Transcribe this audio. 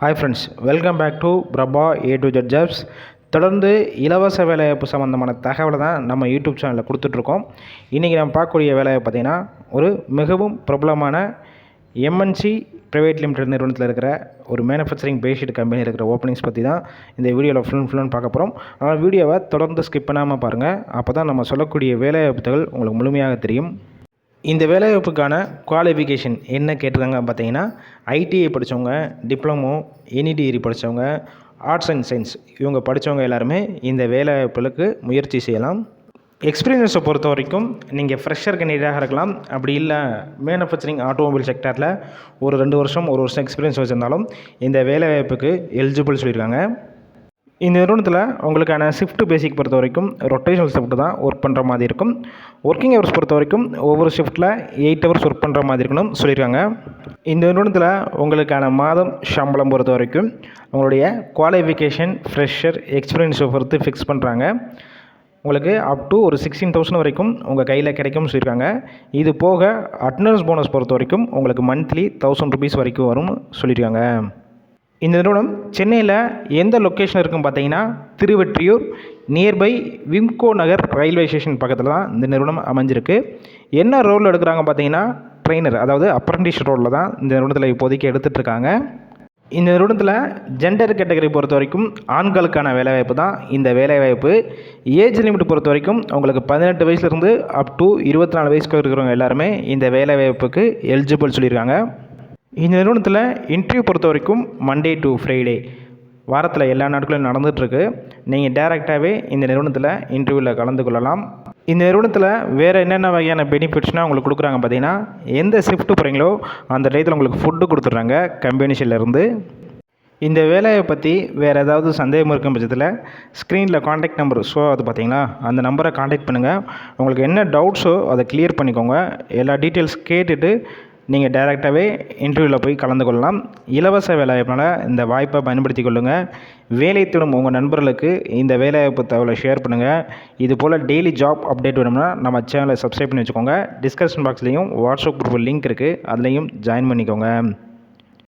Hi friends, welcome back to Prabha A to Z jobs. தொடர்ந்து இலவச வேலைவாய்ப்பு சம்மந்தமான தகவலை தான் நம்ம யூடியூப் சேனலில் கொடுத்துட்ருக்கோம். இன்றைக்கி நம்ம பார்க்கக்கூடிய வேலையை பார்த்திங்கன்னா ஒரு மிகவும் பிரபலமான எம்என்சி ப்ரைவேட் லிமிடெட் நிறுவனத்தில் இருக்கிற ஒரு மேனுஃபேக்சரிங் பேஸ்டு கம்பெனி இருக்கிற ஓப்பனிங்ஸ் பற்றி தான் இந்த வீடியோவில் ஃபுல்லுன்னு பார்க்க போகிறோம். ஆனால் வீடியோவை தொடர்ந்து ஸ்கிப் பண்ணாமல் பாருங்கள். அப்போ தான் நம்ம சொல்லக்கூடிய வேலைவாய்ப்புகள் உங்களுக்கு முழுமையாக தெரியும். இந்த வேலைவாய்ப்புக்கான குவாலிஃபிகேஷன் என்ன கேட்டிருக்காங்க பார்த்தீங்கன்னா, ஐடிஐ படித்தவங்க, டிப்ளமோ, எனி டிகிரி படித்தவங்க, ஆர்ட்ஸ் அண்ட் சயின்ஸ் இவங்க படித்தவங்க எல்லாருமே இந்த வேலைவாய்ப்புகளுக்கு முயற்சி செய்யலாம். எக்ஸ்பீரியன்ஸை பொறுத்த வரைக்கும் நீங்கள் ஃப்ரெஷர் கேண்டிடேட்டாக இருக்கலாம். அப்படி இல்லை மேனுஃபேக்சரிங் ஆட்டோமொபைல் செக்டரில் ஒரு 2 வருஷம் 1 வருஷம் எக்ஸ்பீரியன்ஸ் வச்சுருந்தாலும் இந்த வேலைவாய்ப்புக்கு எலிஜிபிள் சொல்லியிருக்காங்க. இந்த நிறுவனத்தில் உங்களுக்கான ஷிஃப்ட் பேசிக் பொறுத்த வரைக்கும் ரொட்டேஷனல் ஷிஃப்ட் தான் ஒர்க் பண்ணுற மாதிரி இருக்கும். ஒர்க்கிங் ஹவர்ஸ் பொறுத்த வரைக்கும் ஒவ்வொரு ஷிஃப்ட்டில் 8 ஹவர்ஸ் ஒர்க் பண்ணுற மாதிரி இருக்கணும் சொல்லியிருக்காங்க. இந்த நிறுவனத்தில் உங்களுக்கான மாதம் சம்பளம் பொறுத்த வரைக்கும் உங்களுடைய குவாலிஃபிகேஷன், ஃப்ரெஷர், எக்ஸ்பீரியன்ஸை பொறுத்து ஃபிக்ஸ் பண்ணுறாங்க. உங்களுக்கு அப் டு ஒரு 16,000 வரைக்கும் உங்கள் கையில் கிடைக்கும்னு சொல்லியிருக்காங்க. இது போக அட்டனன்ஸ் போனஸ் பொறுத்த வரைக்கும் உங்களுக்கு மந்த்லி 1000 ருபீஸ் வரைக்கும் வரும்னு சொல்லியிருக்காங்க. இந்த நிறுவனம் சென்னையில் எந்த லொக்கேஷன் இருக்குன்னு பார்த்தீங்கன்னா, திருவெற்றியூர் நியர்பை விம்கோ நகர் ரயில்வே ஸ்டேஷன் பக்கத்தில் தான் இந்த நிறுவனம் அமைஞ்சிருக்கு. என்ன ரோலில் எடுக்கிறாங்க பார்த்தீங்கன்னா, ட்ரெயினர், அதாவது அப்ரண்டிஸ் ரோலில் தான் இந்த நிறுவனத்தில் இப்போதைக்கு எடுத்துகிட்ருக்காங்க. இந்த நிறுவனத்தில் ஜெண்டர் கேட்டகரி பொறுத்த வரைக்கும் ஆண்களுக்கான வேலைவாய்ப்பு தான் இந்த வேலைவாய்ப்பு. ஏஜ் லிமிட் பொறுத்த வரைக்கும் உங்களுக்கு 18 வயசுலேருந்து அப் டு 24 வயசுக்கு இருக்கிறவங்க எல்லாருமே இந்த வேலைவாய்ப்புக்கு எலிஜிபிள் சொல்லியிருக்காங்க. இந்த நிறுவனத்தில் இன்டர்வியூ பொறுத்த வரைக்கும் மண்டே டு ஃப்ரைடே வாரத்தில் எல்லா நாட்களும் நடந்துகிட்ருக்கு. நீங்கள் டேரெக்டாகவே இந்த நிறுவனத்தில் இன்டர்வியூவில் கலந்து கொள்ளலாம். இந்த நிறுவனத்தில் வேறு என்னென்ன வகையான பெனிஃபிட்ஸ்னால் உங்களுக்கு கொடுக்குறாங்க பார்த்தீங்கன்னா, எந்த ஷிஃப்ட்டு போகிறீங்களோ அந்த டயத்தில் உங்களுக்கு ஃபுட்டு கொடுத்துட்றாங்க கம்பெனிஷிலேருந்து. இந்த வேலையை பற்றி வேறு ஏதாவது சந்தேகம் இருக்கும் பட்சத்தில் ஸ்க்ரீனில் காண்டாக்ட் நம்பர் ஷோ ஆகுது பார்த்தீங்களா, அந்த நம்பரை காண்டாக்ட் பண்ணுங்கள். உங்களுக்கு என்ன டவுட்ஸோ அதை கிளியர் பண்ணிக்கோங்க. எல்லா டீட்டெயில்ஸ் கேட்டுட்டு நீங்கள் டைரெக்டாகவே இன்டர்வியூவில் போய் கலந்து கொள்ளலாம். இலவச வேலைவாய்ப்பினால் இந்த வாய்ப்பை பயன்படுத்தி கொள்ளுங்கள். வேலை தேடும் உங்கள் நண்பர்களுக்கு இந்த வேலைவாய்ப்பு தகவலை ஷேர் பண்ணுங்கள். இது போல் டெய்லி ஜாப் அப்டேட் வேணும்னா நம்ம சேனலை சப்ஸ்கிரைப் பண்ணி வச்சுக்கோங்க. டிஸ்கிரிப்ஷன் பாக்ஸ்லேயும் வாட்ஸ்அப் குரூப் லிங்க் இருக்குது, அதுலேயும் ஜாயின் பண்ணிக்கோங்க.